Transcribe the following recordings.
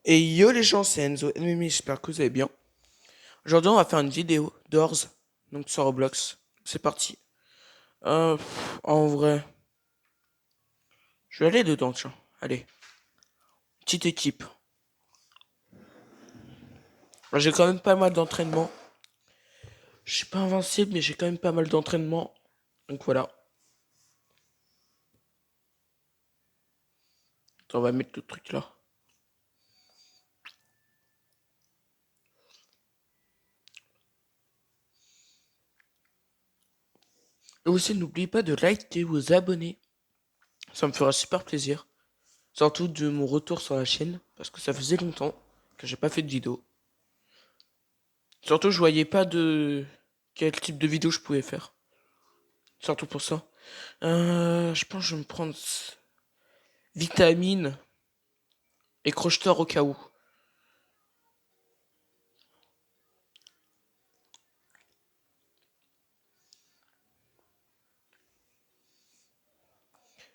Et yo les gens, c'est Enzo Mimi, j'espère que vous allez bien. Aujourd'hui, on va faire une vidéo d'Ors, donc sur Roblox. C'est parti. En vrai, je vais aller dedans, tiens. Allez, petite équipe. J'ai quand même pas mal d'entraînement. Je suis pas invincible, mais j'ai quand même pas mal d'entraînement. Donc voilà. Attends, on va mettre le truc là. Et aussi, n'oubliez pas de liker, vous abonner. Ça me fera super plaisir. Surtout de mon retour sur la chaîne, parce que ça faisait longtemps que j'ai pas fait de vidéo. Surtout, je voyais pas de quel type de vidéo je pouvais faire. Surtout pour ça. Je pense que je vais me prendre vitamine et crocheteur au cas où.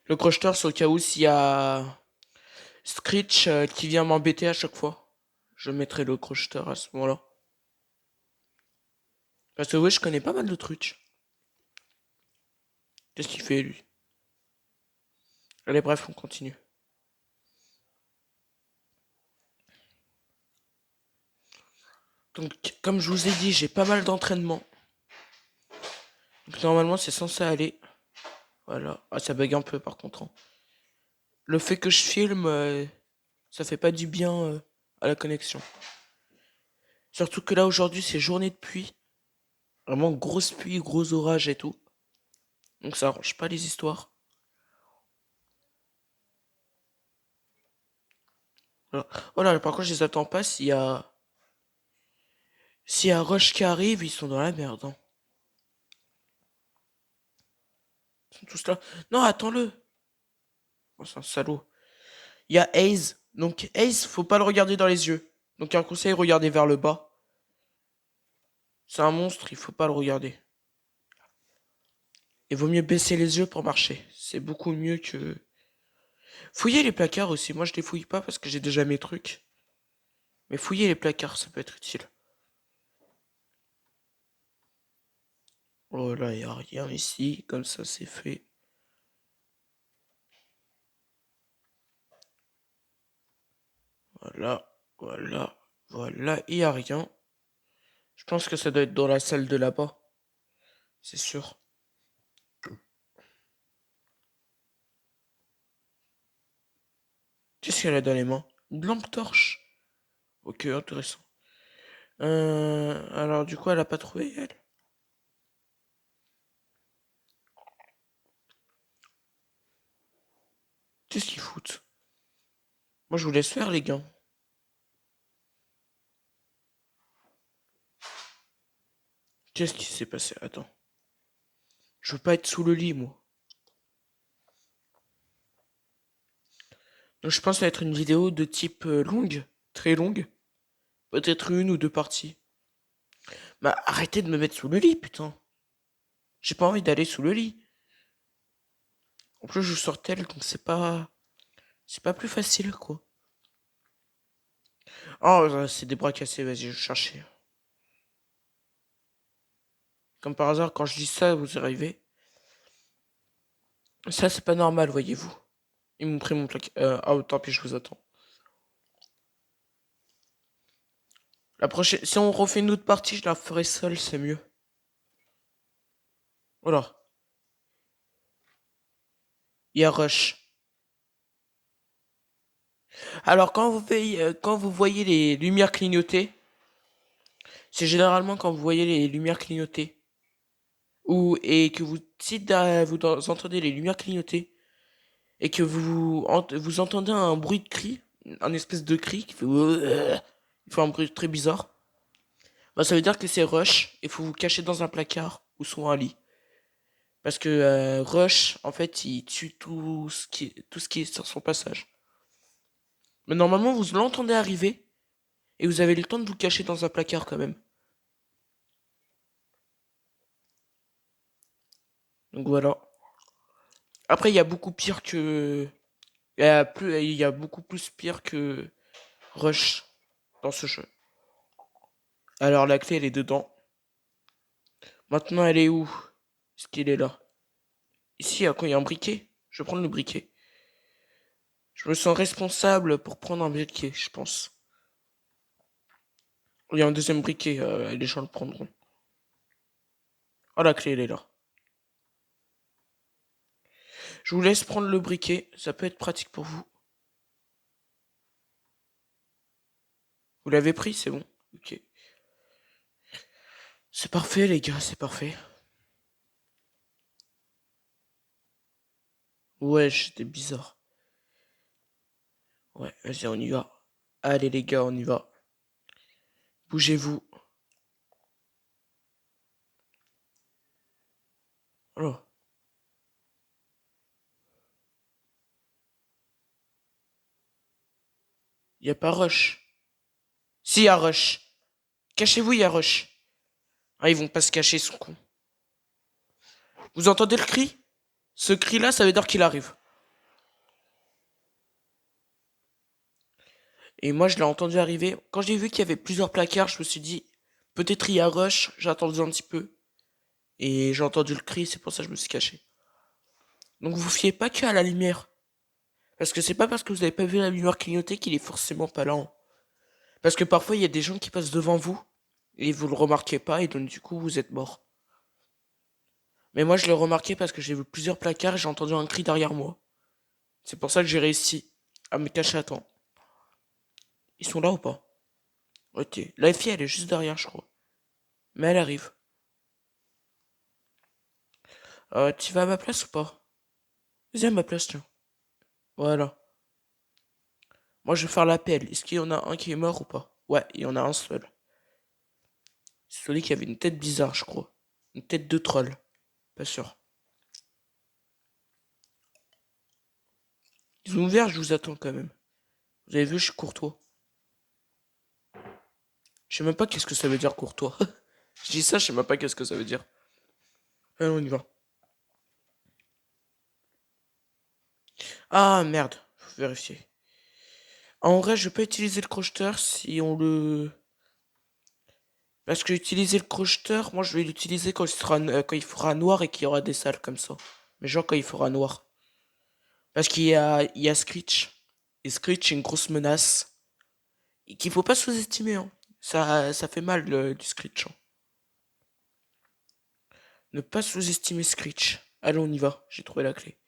Le crocheteur, c'est au cas où s'il y a Screech qui vient m'embêter à chaque fois. Je mettrai le crocheteur à ce moment-là. Parce que oui, je connais pas mal de trucs. Qu'est-ce qu'il fait lui? Allez, bref, on continue. Donc, comme je vous ai dit, j'ai pas mal d'entraînement. Donc, normalement, c'est censé aller. Voilà. Ah, ça bug un peu par contre, hein. Le fait que je filme, ça fait pas du bien à la connexion. Surtout que là, aujourd'hui, c'est journée de pluie. Vraiment grosse pluie, gros orage et tout. Donc ça arrange pas les histoires. Voilà. Voilà, par contre, je les attends pas. S'il y a Rush qui arrive, ils sont dans la merde, hein. Ils sont tous là. Non, attends-le. Oh, c'est un salaud. Il y a Ace. Donc Ace, faut pas le regarder dans les yeux. Donc un conseil, regardez vers le bas. C'est un monstre, il faut pas le regarder. Il vaut mieux baisser les yeux pour marcher. C'est beaucoup mieux que... Fouillez les placards aussi. Moi, je les fouille pas parce que j'ai déjà mes trucs. Mais fouillez les placards, ça peut être utile. Oh là, il y a rien ici. Comme ça, c'est fait. Voilà, voilà, voilà. Il y a rien. Je pense que ça doit être dans la salle de là-bas. C'est sûr. Qu'est-ce qu'elle a dans les mains? Une lampe torche. Ok, intéressant. Alors du coup, elle a pas trouvé, elle? Qu'est-ce qu'ils foutent? Moi, je vous laisse faire, les gars. Qu'est-ce qui s'est passé? Attends. Je veux pas être sous le lit, moi. Donc, je pense que ça va être une vidéo de type longue. Très longue. Peut-être une ou deux parties. Bah, arrêtez de me mettre sous le lit, putain. J'ai pas envie d'aller sous le lit. En plus, je sors tel, donc c'est pas... C'est pas plus facile, quoi. Oh, c'est des bras cassés, vas-y, je cherchais. Comme par hasard, quand je dis ça, vous arrivez. Ça, c'est pas normal, voyez-vous. Ils m'ont pris mon plaque. Ah, tant pis, je vous attends. La prochaine... Si on refait une autre partie, je la ferai seule, c'est mieux. Voilà. Il y a Rush. Alors, quand vous voyez les lumières clignoter, c'est généralement quand vous voyez les lumières clignoter. Et que vous, si vous entendez les lumières clignoter, et que vous entendez un bruit de cri, un espèce de cri qui fait... Il fait un bruit très bizarre. Bah, ça veut dire que c'est Rush, et faut vous cacher dans un placard ou sous un lit. Parce que Rush, en fait, il tue tout ce qui est sur son passage. Mais normalement, vous l'entendez arriver, et vous avez le temps de vous cacher dans un placard quand même. Donc voilà. Après, il y a beaucoup pire que... Il y a beaucoup plus pire que rush dans ce jeu. Alors la clé elle est dedans. Maintenant elle est où? Est-ce qu'il est là? Ici, à quoi il y a un briquet? Je vais prendre le briquet. Je me sens responsable pour prendre un briquet, je pense. Il y a un deuxième briquet, les gens le prendront. Oh, la clé, elle est là. Je vous laisse prendre le briquet, ça peut être pratique pour vous. Vous l'avez pris, c'est bon? Ok. C'est parfait, les gars, c'est parfait. Ouais, c'était bizarre. Ouais, vas-y, on y va. Allez, les gars, on y va. Bougez-vous. Oh, y a pas Rush. Si, y a Rush. Cachez-vous, y a Rush. Ah, ils vont pas se cacher, son con. Vous entendez le cri? Ce cri-là, ça veut dire qu'il arrive. Et moi, je l'ai entendu arriver. Quand j'ai vu qu'il y avait plusieurs placards, je me suis dit, peut-être il y a Rush. J'ai attendu un petit peu. Et j'ai entendu le cri, c'est pour ça que je me suis caché. Donc vous fiez pas qu'à la lumière. Parce que c'est pas parce que vous avez pas vu la lumière clignoter qu'il est forcément pas là, hein. Parce que parfois, il y a des gens qui passent devant vous. Et vous le remarquez pas, et donc du coup, vous êtes mort. Mais moi, je l'ai remarqué parce que j'ai vu plusieurs placards et j'ai entendu un cri derrière moi. C'est pour ça que j'ai réussi à me cacher à temps. Ils sont là ou pas? Ok. La fille, elle est juste derrière, je crois. Mais elle arrive. Tu vas à ma place ou pas? Vas-y à ma place, tiens. Voilà. Moi, je vais faire l'appel. Est-ce qu'il y en a un qui est mort ou pas? Ouais, il y en a un seul. C'est celui qui avait une tête bizarre, je crois. Une tête de troll. Pas sûr. Ils ont ouvert, je vous attends quand même. Vous avez vu, je suis courtois. Je sais même pas qu'est-ce que ça veut dire courtois. Je dis ça, je sais même pas qu'est-ce que ça veut dire. Allez, on y va. Ah, merde. Faut vérifier. En vrai, je peux utiliser le crocheteur si on le... Parce que utiliser le crocheteur, moi je vais l'utiliser quand il fera noir et qu'il y aura des salles comme ça. Mais genre quand il fera noir. Parce qu'il y a Screech. Et Screech est une grosse menace. Et qu'il faut pas sous-estimer, hein. Ça fait mal du Screech, hein. Ne pas sous-estimer Screech. Allez, on y va. J'ai trouvé la clé.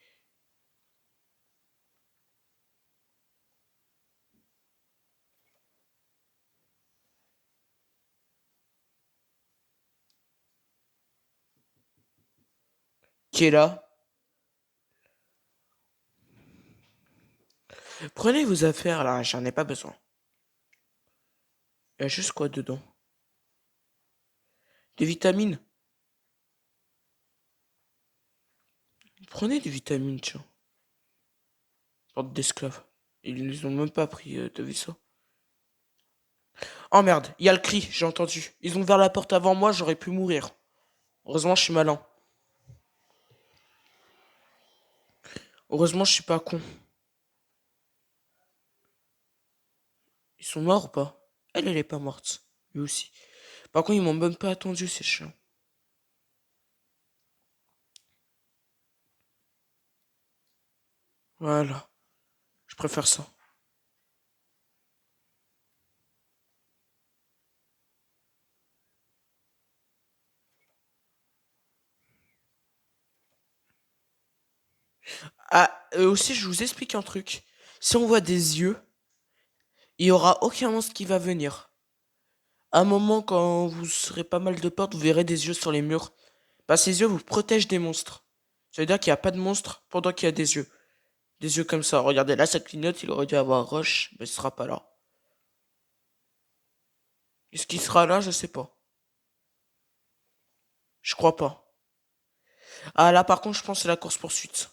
Qui est là? Prenez vos affaires là, j'en ai pas besoin. Il y a juste quoi dedans? Des vitamines? Prenez des vitamines, tiens. Porte d'esclaves. Ils les ont même pas pris, t'as vu ça? Oh merde, il y a le cri, j'ai entendu. Ils ont ouvert la porte avant moi, j'aurais pu mourir. Heureusement, je suis malin. Heureusement, je suis pas con. Ils sont morts ou pas? Elle est pas morte. Lui aussi. Par contre, ils m'ont même pas attendu, ces chiens. Voilà. Je préfère ça. Ah, aussi, je vous explique un truc. Si on voit des yeux, il y aura aucun monstre qui va venir. À un moment, quand vous serez pas mal de portes, vous verrez des yeux sur les murs. Bah, ces yeux vous protègent des monstres. Ça veut dire qu'il n'y a pas de monstre pendant qu'il y a des yeux. Des yeux comme ça. Regardez, là, ça clignote, il aurait dû avoir Rush, mais il sera pas là. Est-ce qu'il sera là? Je sais pas. Je crois pas. Ah, là, par contre, je pense que c'est la course-poursuite.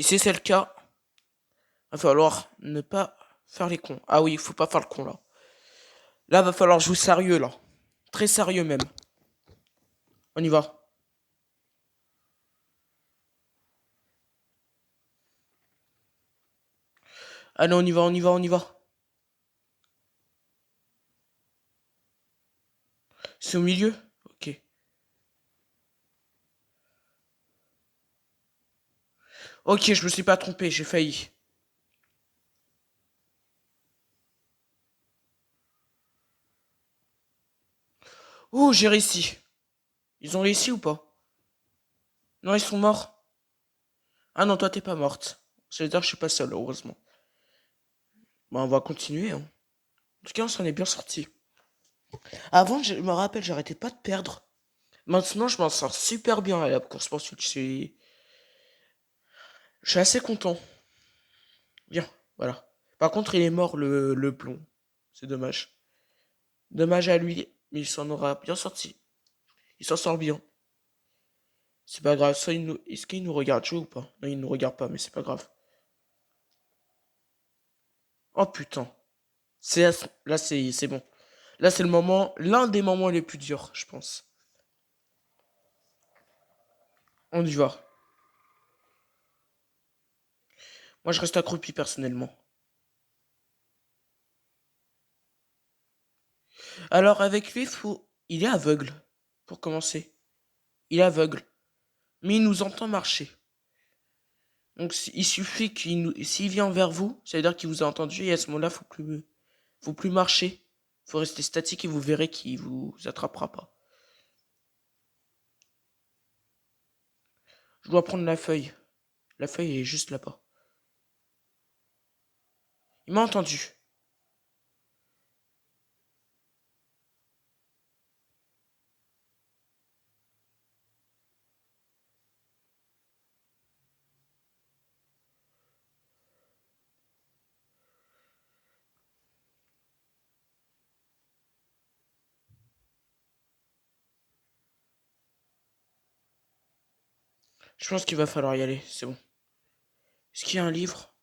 Et si c'est le cas, il va falloir ne pas faire les cons. Ah oui, il faut pas faire le con, là. Là, va falloir jouer sérieux, là. Très sérieux, même. On y va. Allez, on y va, on y va, on y va. C'est au milieu? Ok. Ok, je me suis pas trompé, j'ai failli. Oh, j'ai réussi. Ils ont réussi ou pas? Non, ils sont morts. Ah non, toi t'es pas morte. C'est-à-dire que je suis pas seul, heureusement. Bon, on va continuer, hein. En tout cas, on s'en est bien sorti. Avant, je me rappelle, j'arrêtais pas de perdre. Maintenant, je m'en sors super bien à la course poursuite. Je suis assez content. Bien, voilà. Par contre, il est mort, le plomb. C'est dommage. Dommage à lui, mais il s'en aura bien sorti. Il s'en sort bien. C'est pas grave. Est-ce qu'il nous regarde jouer ou pas? Non, il nous regarde pas, mais c'est pas grave. Oh putain. Là, c'est bon. Là, c'est le moment, l'un des moments les plus durs, je pense. On y va. Moi, je reste accroupi personnellement. Alors, avec lui, il est aveugle, pour commencer. Il est aveugle. Mais il nous entend marcher. Donc, il suffit s'il vient vers vous, ça veut dire qu'il vous a entendu, et à ce moment-là, faut plus marcher. Faut rester statique et vous verrez qu'il vous attrapera pas. Je dois prendre la feuille. La feuille est juste là-bas. Il m'a entendu. Je pense qu'il va falloir y aller, c'est bon. Est-ce qu'il y a un livre?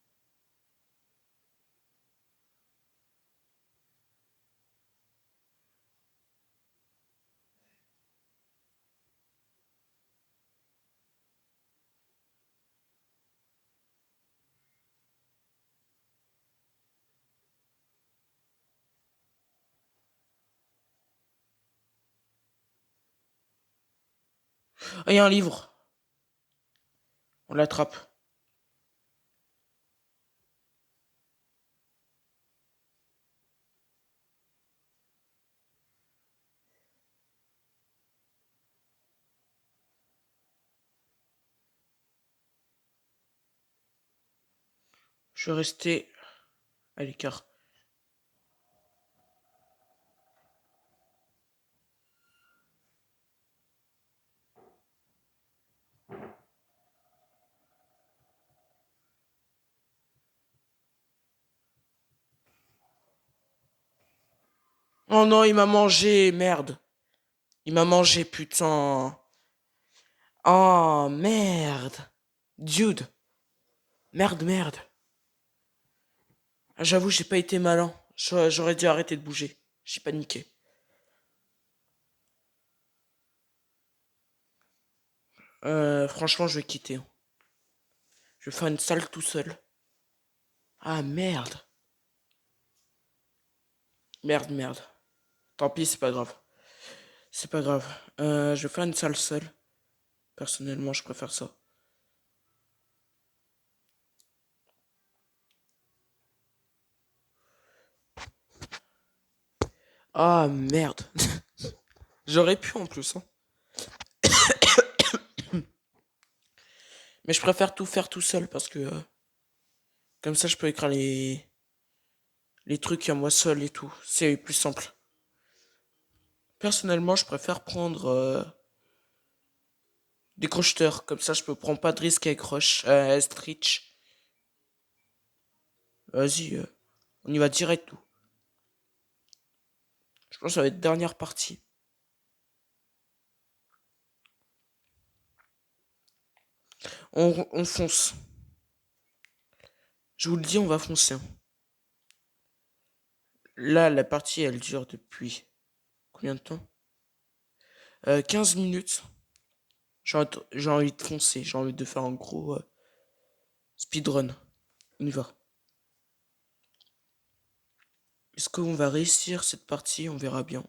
Ah, il y a un livre. On l'attrape. Je vais rester à l'écart. Oh non, il m'a mangé, merde. Il m'a mangé, putain. Oh, merde. Dude. Merde, merde. Ah, j'avoue, j'ai pas été malin. J'aurais dû arrêter de bouger. J'ai paniqué. Franchement, je vais quitter, hein. Je vais faire une salle tout seul. Ah, merde. Merde, merde. Tant pis, c'est pas grave. C'est pas grave. Je vais faire une salle seule. Personnellement, je préfère ça. Ah, merde. J'aurais pu en plus, hein. Mais je préfère tout faire tout seul parce que comme ça je peux écrire les trucs à moi seul et tout. C'est plus simple. Personnellement, je préfère prendre des crocheteurs. Comme ça, je peux prendre pas de risque avec Stretch. Vas-y, on y va direct tout. Je pense que ça va être dernière partie. On fonce. Je vous le dis, on va foncer, hein. Là, la partie, elle dure depuis combien de temps? 15 minutes. J'ai envie de foncer. J'ai envie de faire un gros speedrun. On y va. Est-ce qu'on va réussir cette partie? On verra bien.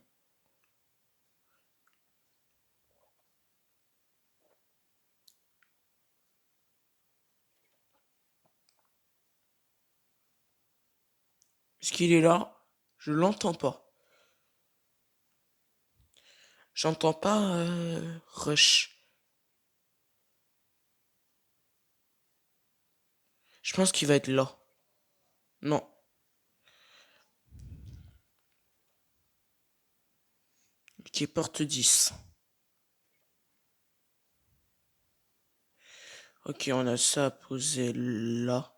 Est-ce qu'il est là? Je l'entends pas. J'entends pas Rush. Je pense qu'il va être là. Non. Ok, porte 10. Ok, on a ça à poser là.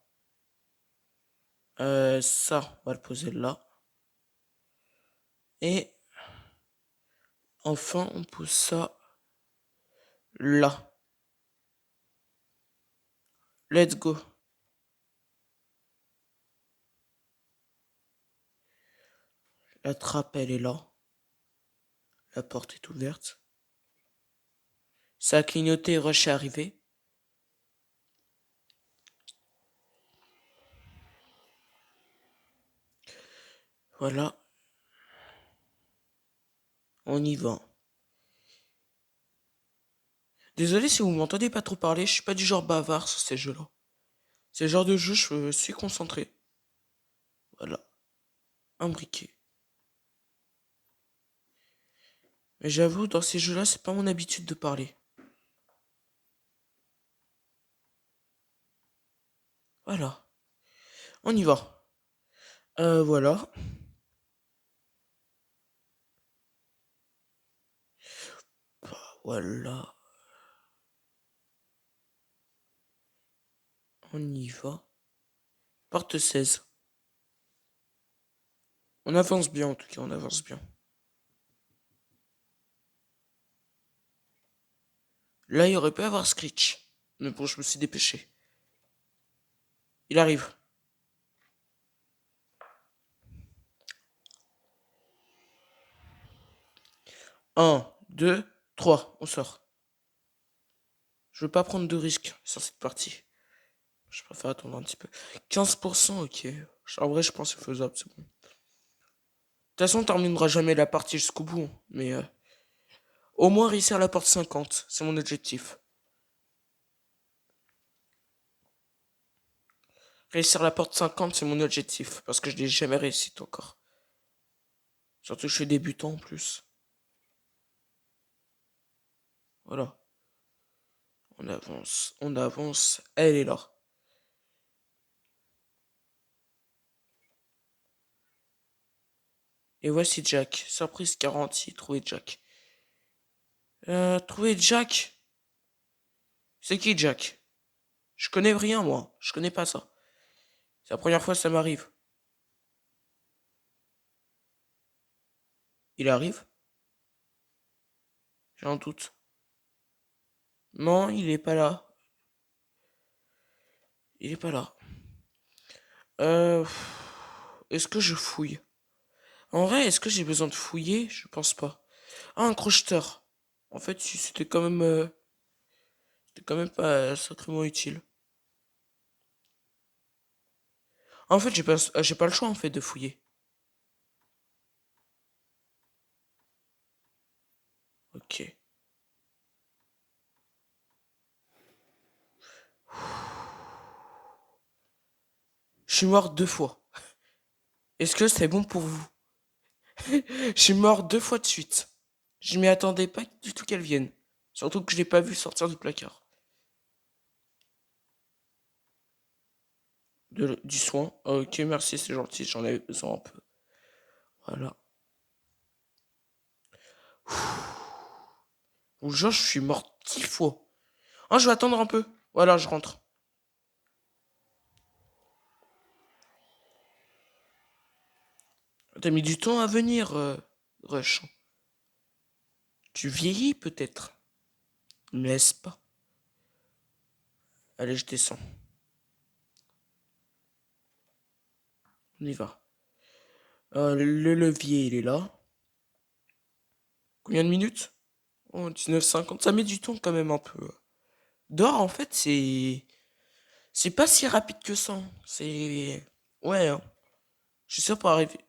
Ça, on va le poser là. Et enfin, on pose ça là. Let's go. La trappe, elle est là. La porte est ouverte. Ça a clignoté, Rush est arrivé. Voilà. On y va. Désolé si vous m'entendez pas trop parler, je suis pas du genre bavard sur ces jeux-là. C'est le genre de jeu, je suis concentré. Voilà. Un briquet. Mais j'avoue, dans ces jeux-là, c'est pas mon habitude de parler. Voilà. On y va. Voilà. Voilà. On y va. Porte 16. On avance bien, en tout cas, on avance bien. Là, il aurait pu avoir Screech. Mais bon, je me suis dépêché. Il arrive. Un, 2, 3. On sort. Je veux pas prendre de risques sur cette partie. Je préfère attendre un petit peu. 15%, ok. En vrai, je pense que c'est faisable, c'est bon. De toute façon, on terminera jamais la partie jusqu'au bout, hein. Mais au moins réussir la porte 50, c'est mon objectif. Réussir la porte 50, c'est mon objectif. Parce que je l'ai jamais réussi encore. Surtout que je suis débutant en plus. Voilà. On avance, on avance. Elle est là. Et voici Jack. Surprise garantie, trouver Jack. Trouver Jack. C'est qui Jack? Je connais rien, moi. Je connais pas ça. C'est la première fois que ça m'arrive. Il arrive? J'ai un doute. Non, il est pas là. Il est pas là. Euh... Est-ce que je fouille? En vrai, est-ce que j'ai besoin de fouiller? Je pense pas. Ah, un crocheteur. En fait, c'était quand même pas sacrément utile. En fait, j'ai pas le choix en fait de fouiller. Ok. Je suis mort 2 fois. Est-ce que c'est bon pour vous? Je suis mort 2 fois de suite. Je m'y attendais pas du tout qu'elle vienne. Surtout que je l'ai pas vu sortir du placard. Du soin. Ok, merci, c'est gentil, j'en avais besoin un peu. Voilà. Ou genre, je suis mort 10 fois. Ah, je vais attendre un peu. Voilà, je rentre. T'as mis du temps à venir, Rush. Tu vieillis peut-être. N'est-ce pas? Allez, je descends. On y va. Le levier, il est là. Combien de minutes? Oh, 19,50. Ça met du temps quand même un peu. Dehors, en fait, c'est pas si rapide que ça, hein. C'est... Ouais, hein. Je suis sûr pour arriver.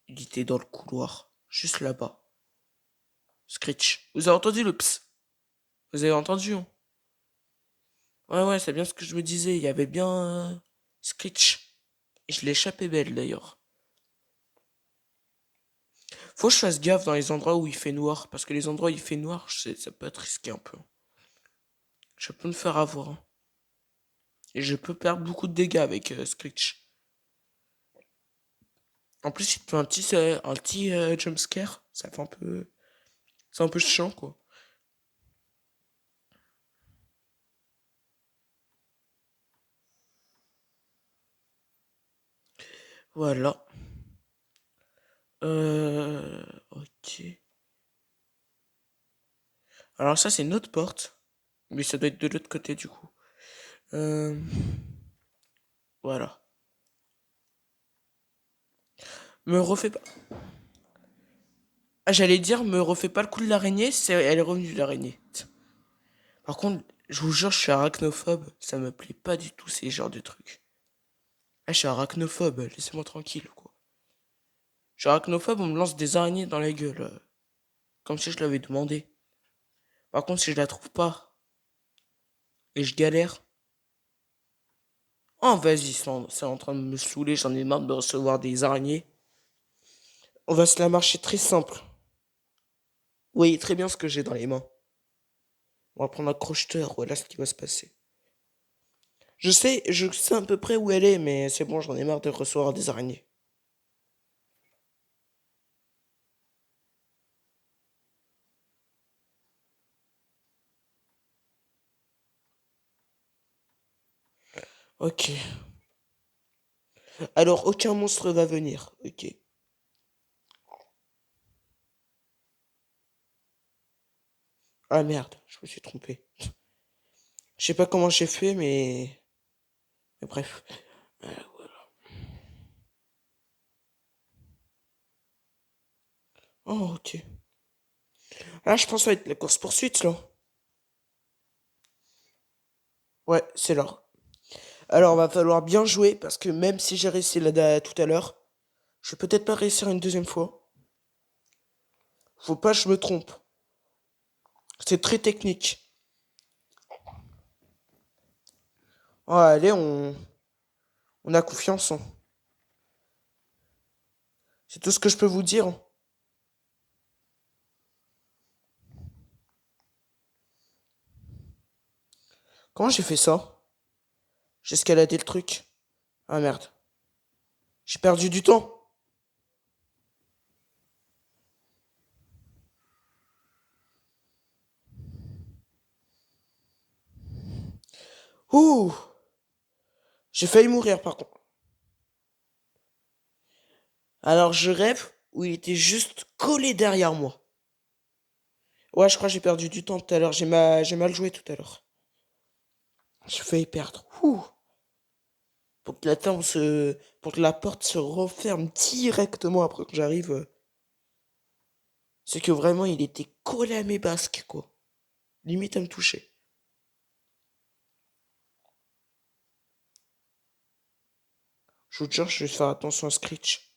Il était dans le couloir. Juste là-bas. Screech. Vous avez entendu le ps? Vous avez entendu, hein? Ouais, ouais, c'est bien ce que je me disais. Il y avait bien... Screech. Et je l'ai échappé belle d'ailleurs. Faut que je fasse gaffe dans les endroits où il fait noir. Parce que les endroits où il fait noir, ça peut être risqué un peu. Je peux me faire avoir, hein. Et je peux perdre beaucoup de dégâts avec Screech. En plus, il te fait un petit jumpscare. Ça fait un peu. C'est un peu chiant, quoi. Voilà. Ok. Alors ça, c'est une autre porte. Mais ça doit être de l'autre côté, du coup. Euh, voilà. Me refais pas. Ah, j'allais dire, me refais pas le coup de l'araignée, elle est revenue l'araignée. Par contre, je vous jure, je suis arachnophobe. Ça me plaît pas du tout ces genres de trucs. Ah, je suis arachnophobe, laissez-moi tranquille, quoi. Je suis arachnophobe, on me lance des araignées dans la gueule. Comme si je l'avais demandé. Par contre, si je la trouve pas et je galère. Oh, vas-y, c'est en train de me saouler, j'en ai marre de recevoir des araignées. On va se la marcher très simple. Vous voyez très bien ce que j'ai dans les mains. On va prendre un crocheteur, voilà ce qui va se passer. Je sais à peu près où elle est, mais c'est bon, j'en ai marre de recevoir des araignées. Ok. Alors, aucun monstre va venir. Ok. Ah merde, je me suis trompé. Je sais pas comment j'ai fait, mais bref. Voilà. Oh, ok. Là, je pense que ça va être la course-poursuite, là. Ouais, c'est là. Alors, va falloir bien jouer, parce que même si j'ai réussi tout à l'heure, je vais peut-être pas réussir une deuxième fois. Faut pas que je me trompe. C'est très technique. Oh, allez, on a confiance, hein. C'est tout ce que je peux vous dire, hein. Comment j'ai fait ça? J'ai escaladé le truc. Ah merde. J'ai perdu du temps. Ouh! J'ai failli mourir par contre. Alors je rêve où il était juste collé derrière moi. Ouais, je crois que j'ai perdu du temps tout à l'heure. J'ai mal joué tout à l'heure. J'ai failli perdre. Ouh! Pour que la porte se referme directement après que j'arrive. C'est que vraiment il était collé à mes basques, quoi. Limite à me toucher. Je vous jure, je vais faire attention à Screech.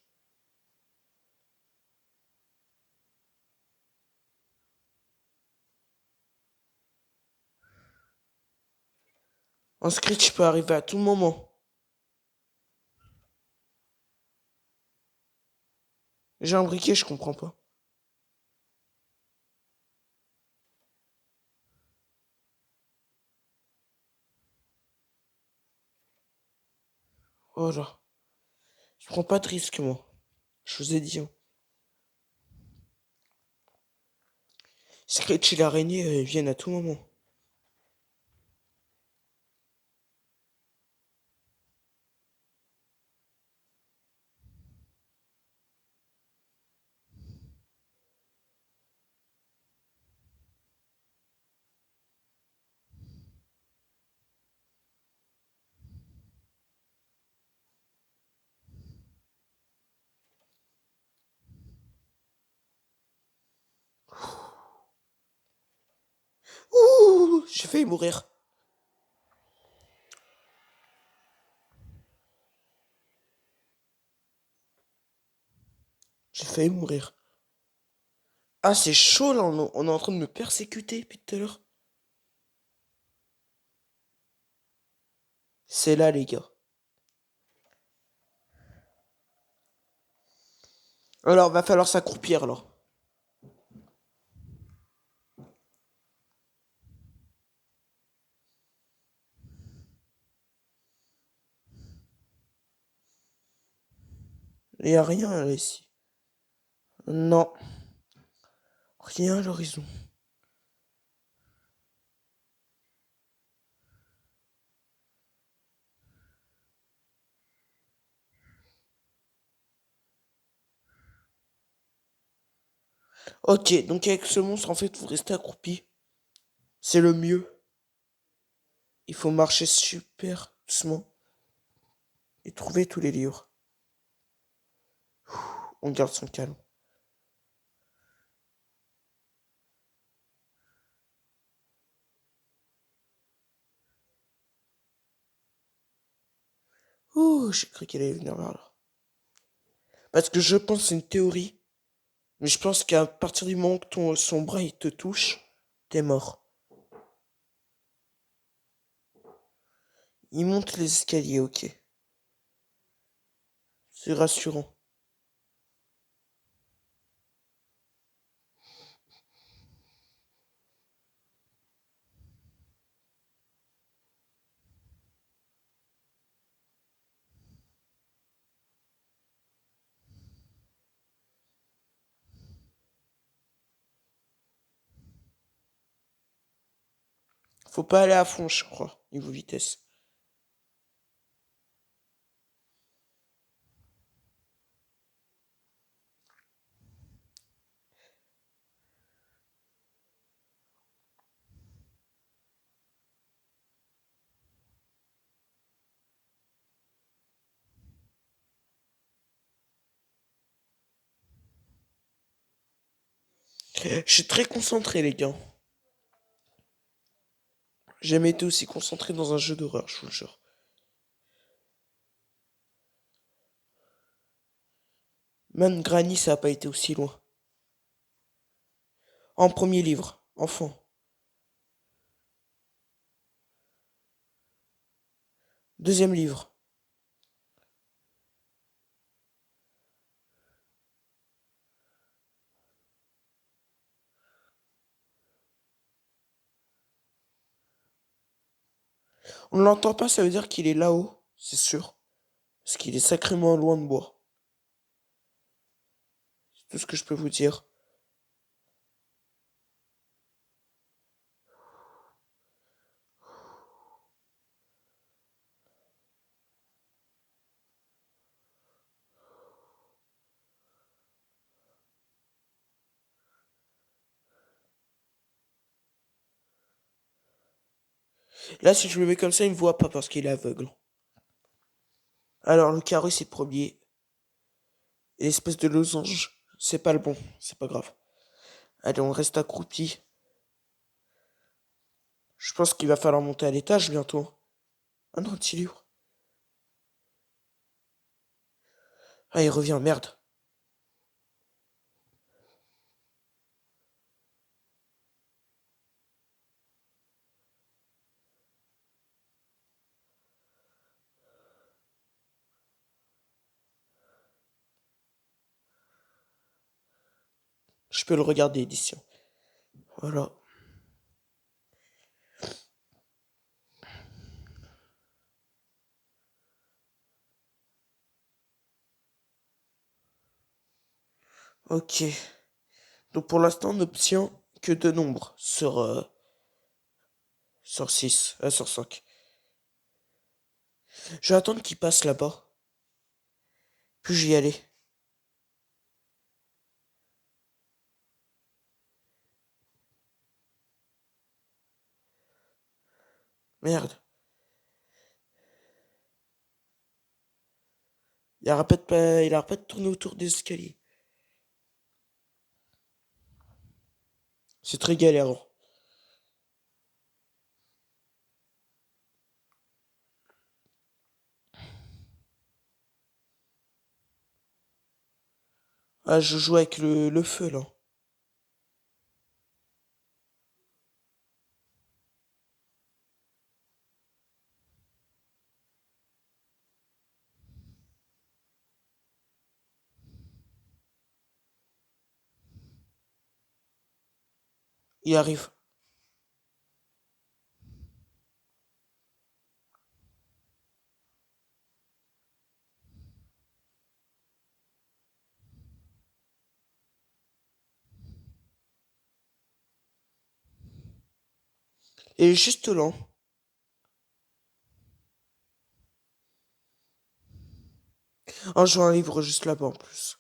Un Screech peut arriver à tout moment. J'ai un briquet, je comprends pas. Oh là. Je prends pas de risque, moi. Je vous ai dit, hein. Screech et l'araignée, ils viennent à tout moment. Ouh! J'ai failli mourir. J'ai failli mourir. Ah, c'est chaud là, on est en train de me persécuter depuis tout à l'heure. C'est là, les gars. Alors, va falloir s'accroupir, alors. Il n'y a rien là, ici. Non, rien à l'horizon. Ok, donc avec ce monstre, en fait, vous restez accroupi. C'est le mieux. Il faut marcher super doucement et trouver tous les livres. On garde son calme. Ouh, j'ai cru qu'elle allait venir vers là. Parce que je pense que c'est une théorie, mais je pense qu'à partir du moment que son bras il te touche, t'es mort. Il monte les escaliers, ok. C'est rassurant. Faut pas aller à fond, je crois, niveau vitesse. Je suis très concentré, les gars. J'ai jamais été aussi concentré dans un jeu d'horreur, je vous le jure. Même Granny, ça a pas été aussi loin. En premier livre, enfant. Deuxième livre. On ne l'entend pas, ça veut dire qu'il est là-haut, c'est sûr. Parce qu'il est sacrément loin de moi. C'est tout ce que je peux vous dire. Là, si je le mets comme ça, il ne voit pas parce qu'il est aveugle. Alors, le carré, c'est le premier. Et l'espèce de losange, c'est pas le bon. C'est pas grave. Allez, on reste accroupi. Je pense qu'il va falloir monter à l'étage bientôt. Ah non, petit livre. Ah, il revient, merde. Je peux le regarder, édition. Voilà. Ok. Donc pour l'instant, on n'obtient que deux nombres sur 6, sur 5. Je vais attendre qu'il passe là-bas. Puis j'y aller. Merde. Il arrête pas de tourner autour des escaliers. C'est très galère. Ah, je joue avec le feu, là. Il arrive. Et juste là. Oh, je vois un livre juste là-bas en plus.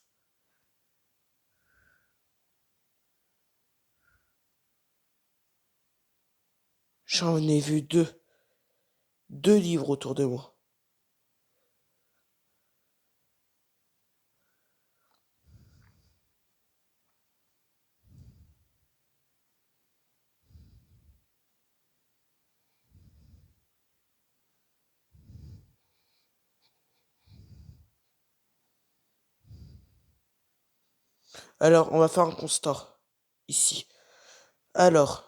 J'en ai vu deux. Deux livres autour de moi. Alors, on va faire un constat. Ici. Alors,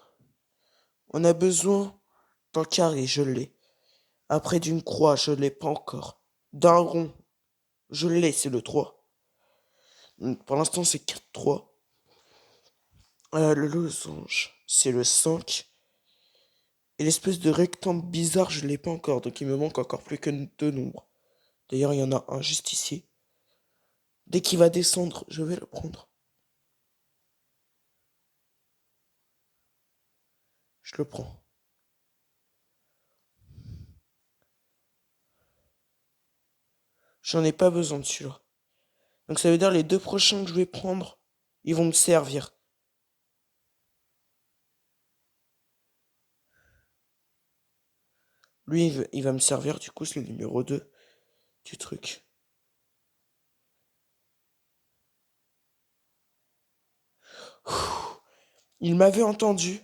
on a besoin d'un carré, je l'ai. Après d'une croix, je l'ai pas encore. D'un rond, je l'ai, c'est le 3. Donc, pour l'instant, c'est 4-3. Le losange, c'est le 5. Et l'espèce de rectangle bizarre, je l'ai pas encore. Donc, il me manque encore plus que deux nombres. D'ailleurs, il y en a un juste ici. Dès qu'il va descendre, je vais le prendre. Je le prends. J'en ai pas besoin de celui-là. Donc, ça veut dire les deux prochains que je vais prendre, ils vont me servir. Lui, il va me servir, du coup, c'est le numéro 2 du truc. Il m'avait entendu,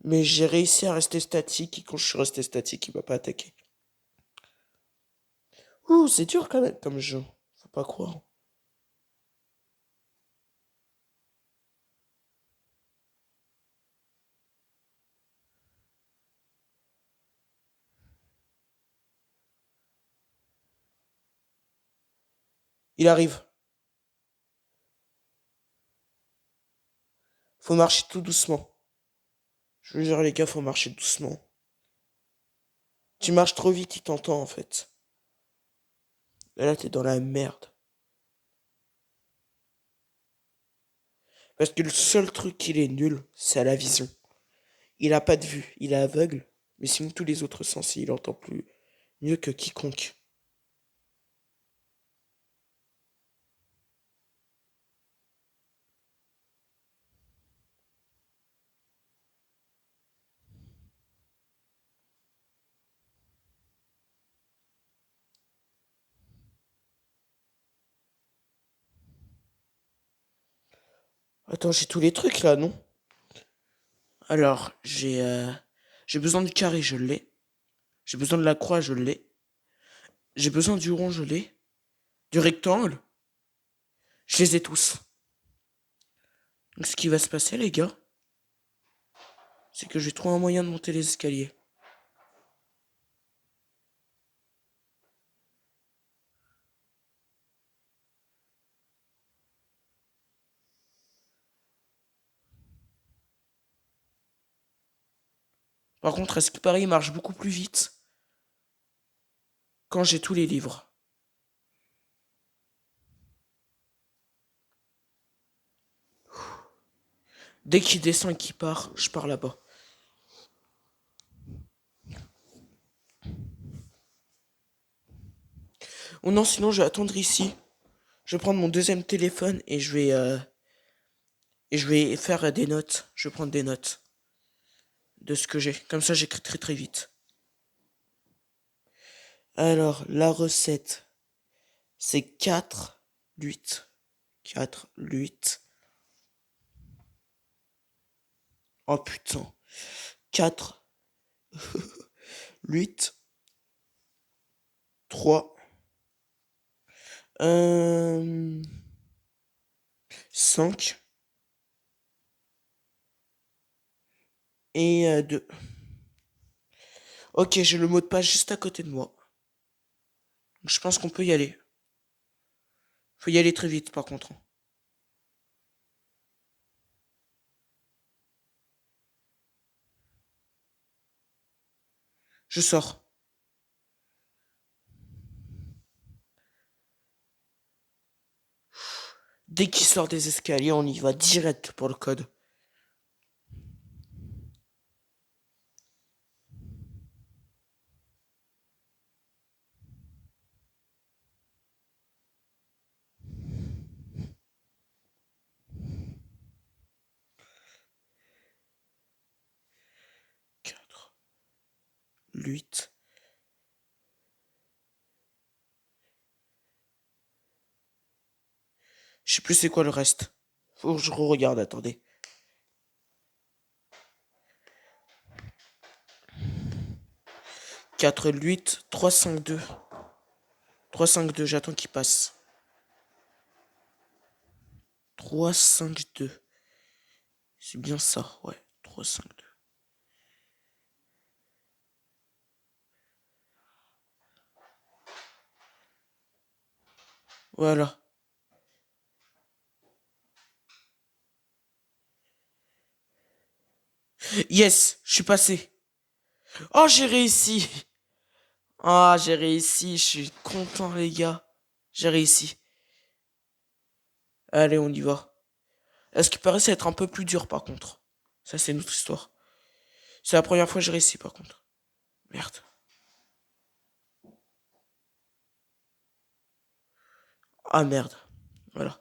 mais j'ai réussi à rester statique, et quand je suis resté statique, il m'a pas attaqué. Ouh, c'est dur quand même comme jeu. Faut pas croire. Il arrive. Faut marcher tout doucement. Je veux dire, les gars, faut marcher doucement. Tu marches trop vite, il t'entend en fait. Et là, t'es dans la merde. Parce que le seul truc qu'il est nul, c'est à la vision. Il a pas de vue, il est aveugle. Mais sinon, tous les autres sens, il entend plus mieux que quiconque. Attends, j'ai tous les trucs là, non? Alors, j'ai besoin du carré, je l'ai. J'ai besoin de la croix, je l'ai. J'ai besoin du rond, je l'ai. Du rectangle, je les ai tous. Donc, ce qui va se passer, les gars, c'est que je vais trouver un moyen de monter les escaliers. Par contre, est-ce que Paris marche beaucoup plus vite quand j'ai tous les livres? Dès qu'il descend et qu'il part, je pars là-bas. Ou non, sinon je vais attendre ici. Je vais prendre mon deuxième téléphone et je vais faire des notes. Je vais prendre des notes de ce que j'ai. Comme ça, j'écris très très vite. Alors, la recette, c'est 4 8. 4 8. Oh putain. 4 8 3 euh, 5 et 2. Ok, j'ai le mot de passe juste à côté de moi. Je pense qu'on peut y aller. Faut y aller très vite par contre. Je sors. Dès qu'il sort des escaliers, on y va direct pour le code. Quatre, 8. Je sais plus c'est quoi le reste. Faut que je regarde, attendez. 4, 8, 3, 5, 2. 3, 5, 2, j'attends qu'il passe. 3, 5, 2. C'est bien ça, ouais. 3, 5, 2. Voilà. Yes, je suis passé. Oh, j'ai réussi. Ah, j'ai réussi. Je suis content, les gars. J'ai réussi. Allez, on y va. Est-ce qu'il paraît ça être un peu plus dur, par contre? Ça, c'est une autre histoire. C'est la première fois que j'ai réussi, par contre. Merde. Ah, merde. Voilà.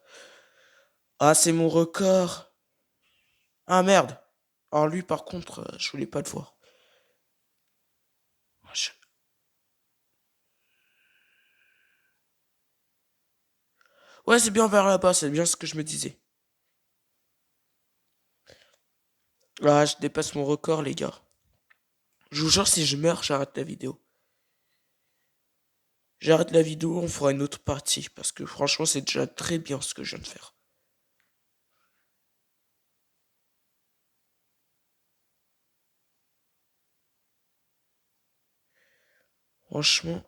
Ah, c'est mon record. Ah, merde. Alors lui, par contre, je voulais pas le voir. Je- Ouais, c'est bien vers là-bas, c'est bien ce que je me disais. Ah, je dépasse mon record, les gars. Je vous jure, si je meurs, j'arrête la vidéo. J'arrête la vidéo, on fera une autre partie. Parce que franchement, c'est déjà très bien ce que je viens de faire. Franchement,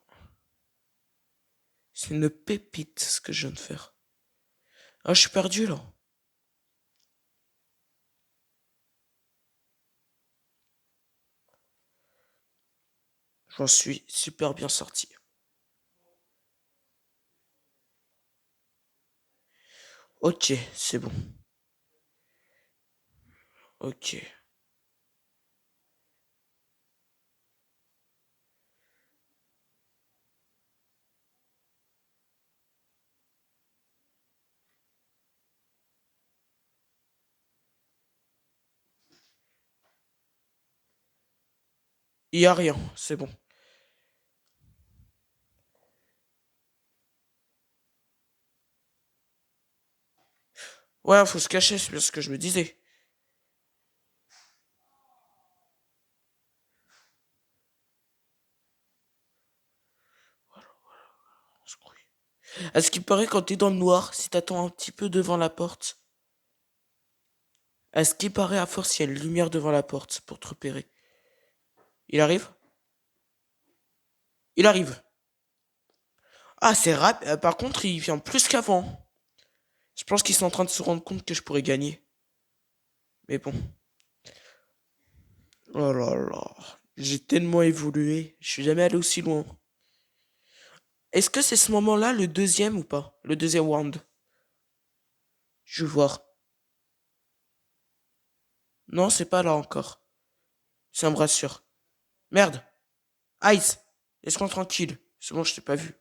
c'est une pépite ce que je viens de faire. Ah, je suis perdu là. J'en suis super bien sorti. Ok, c'est bon. Ok. Il y a rien, c'est bon. Ouais, faut se cacher, c'est bien ce que je me disais. À ce qui paraît, quand t'es dans le noir, si t'attends un petit peu devant la porte, à ce qui paraît, à force, il y a une lumière devant la porte pour te repérer. Il arrive? Il arrive. Ah, c'est rapide. Par contre, il vient plus qu'avant. Je pense qu'ils sont en train de se rendre compte que je pourrais gagner. Mais bon. Oh là là. J'ai tellement évolué. Je suis jamais allé aussi loin. Est-ce que c'est ce moment-là le deuxième ou pas? Le deuxième round? Je vais voir. Non, c'est pas là encore. Ça me rassure. Merde. Ice. Laisse-moi tranquille. C'est bon, je t'ai pas vu.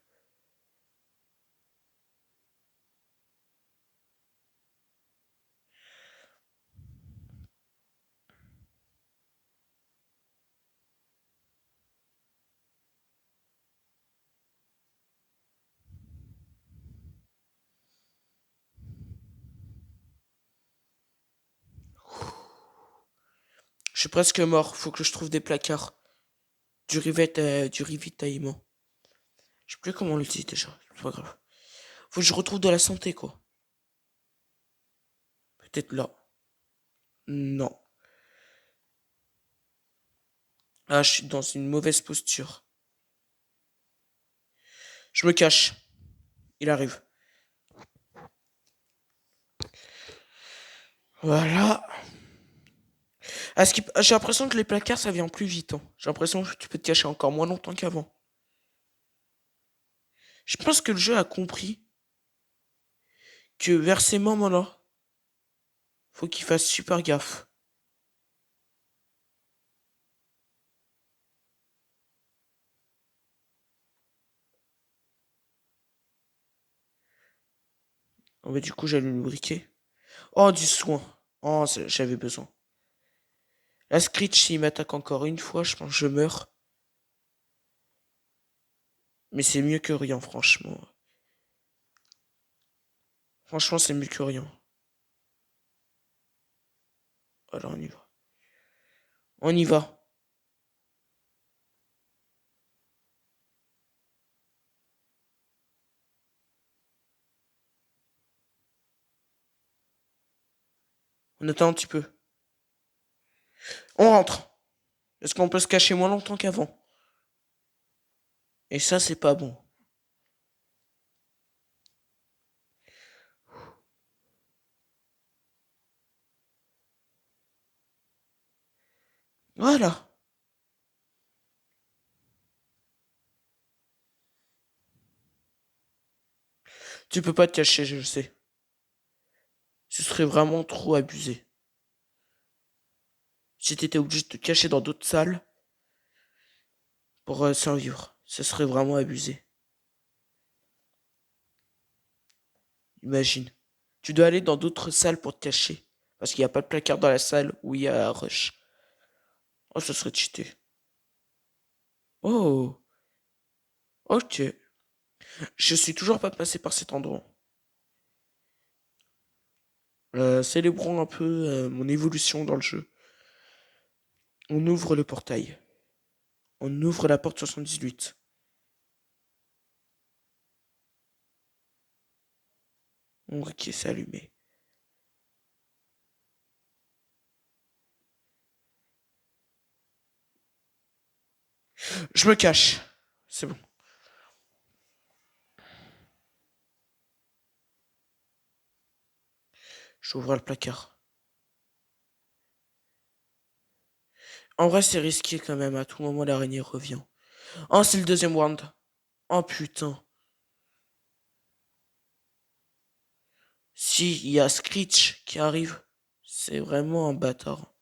Je suis presque mort. Faut que je trouve des placards. Du ravitaillement. Je sais plus comment on le dit déjà. C'est pas grave. Faut que je retrouve de la santé, quoi. Peut-être là. Non. Ah, je suis dans une mauvaise posture. Je me cache. Il arrive. Voilà. J'ai l'impression que les placards, ça vient plus vite, hein. J'ai l'impression que tu peux te cacher encore moins longtemps qu'avant. Je pense que le jeu a compris que vers ces moments-là, faut qu'il fasse super gaffe. Oh, bah, du coup, j'allume le briquet. Oh, du soin. Oh, j'avais besoin. La Screech, s'il m'attaque encore une fois, je pense que je meurs. Mais c'est mieux que rien, franchement. Franchement, c'est mieux que rien. Alors, on y va. On y va. On attend un petit peu. On rentre. Est-ce qu'on peut se cacher moins longtemps qu'avant? Et ça, c'est pas bon. Voilà. Tu peux pas te cacher, je le sais. Ce serait vraiment trop abusé. Si t'étais obligé de te cacher dans d'autres salles pour survivre, ce serait vraiment abusé. Imagine. Tu dois aller dans d'autres salles pour te cacher. Parce qu'il n'y a pas de placard dans la salle où il y a Rush. Oh, ça serait cheaté. Oh, ok. Je suis toujours pas passé par cet endroit. Célébrons un peu mon évolution dans le jeu. On ouvre le portail. On ouvre la porte 78. Ok, c'est allumé. Je me cache. C'est bon. J'ouvre le placard. En vrai, c'est risqué quand même. À tout moment, l'araignée revient. Oh, c'est le deuxième round. Oh putain. Si, il y a Screech qui arrive. C'est vraiment un bâtard.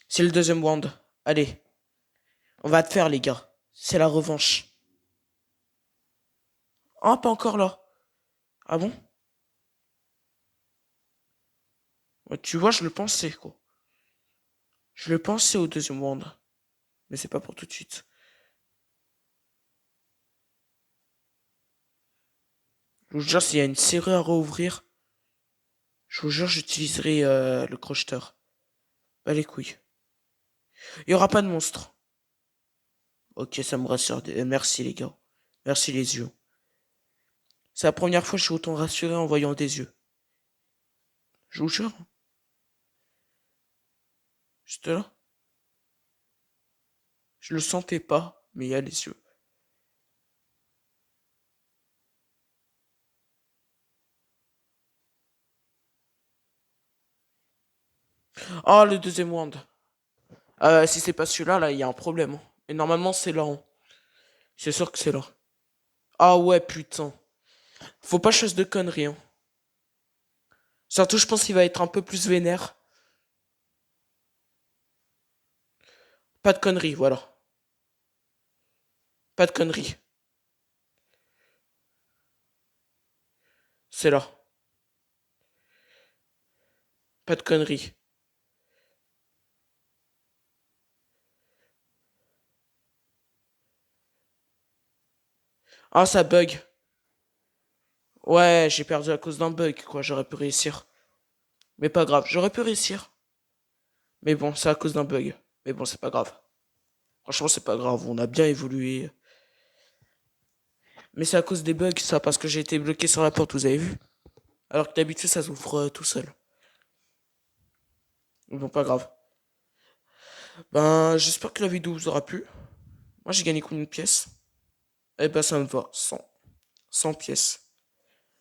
C'est le deuxième round. Allez, on va te faire, les gars. C'est la revanche. Oh, pas encore là. Ah bon? Ouais, tu vois, je le pensais, quoi. Je le pensais au deuxième round. Mais c'est pas pour tout de suite. Je vous jure, s'il y a une serrure à rouvrir, je vous jure, j'utiliserai le crocheteur. Pas les couilles. Il y aura pas de monstre. Ok, ça me rassure. Merci, les gars. Merci, les yeux. C'est la première fois que je suis autant rassuré en voyant des yeux. Je vous jure. Juste là. Je le sentais pas, mais il y a les yeux. Oh, le deuxième round. Si c'est pas celui-là, là, il y a un problème, hein. Et normalement, c'est là, hein. C'est sûr que c'est là. Ah ouais, putain. Faut pas chose de conneries, hein. Surtout, je pense qu'il va être un peu plus vénère. Pas de conneries, voilà. Pas de conneries. C'est là. Pas de conneries. Ah, ça bug. Ouais, j'ai perdu à cause d'un bug, quoi. J'aurais pu réussir. Mais pas grave, j'aurais pu réussir. Mais bon, c'est à cause d'un bug. Mais bon, c'est pas grave. Franchement, c'est pas grave, on a bien évolué. Mais c'est à cause des bugs, ça, parce que j'ai été bloqué sur la porte, vous avez vu? Alors que d'habitude, ça s'ouvre tout seul. Mais bon, pas grave. Ben, j'espère que la vidéo vous aura plu. Moi, j'ai gagné combien de pièces? Eh ben, ça me va. 100 pièces.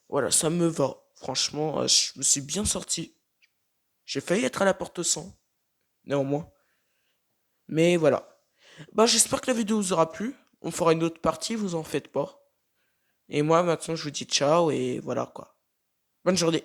Voilà, ça me va. Franchement, je me suis bien sorti. J'ai failli être à la porte 100, néanmoins. Mais voilà. Bah, j'espère que la vidéo vous aura plu. On fera une autre partie, vous en faites pas. Et moi, maintenant, je vous dis ciao et voilà quoi. Bonne journée.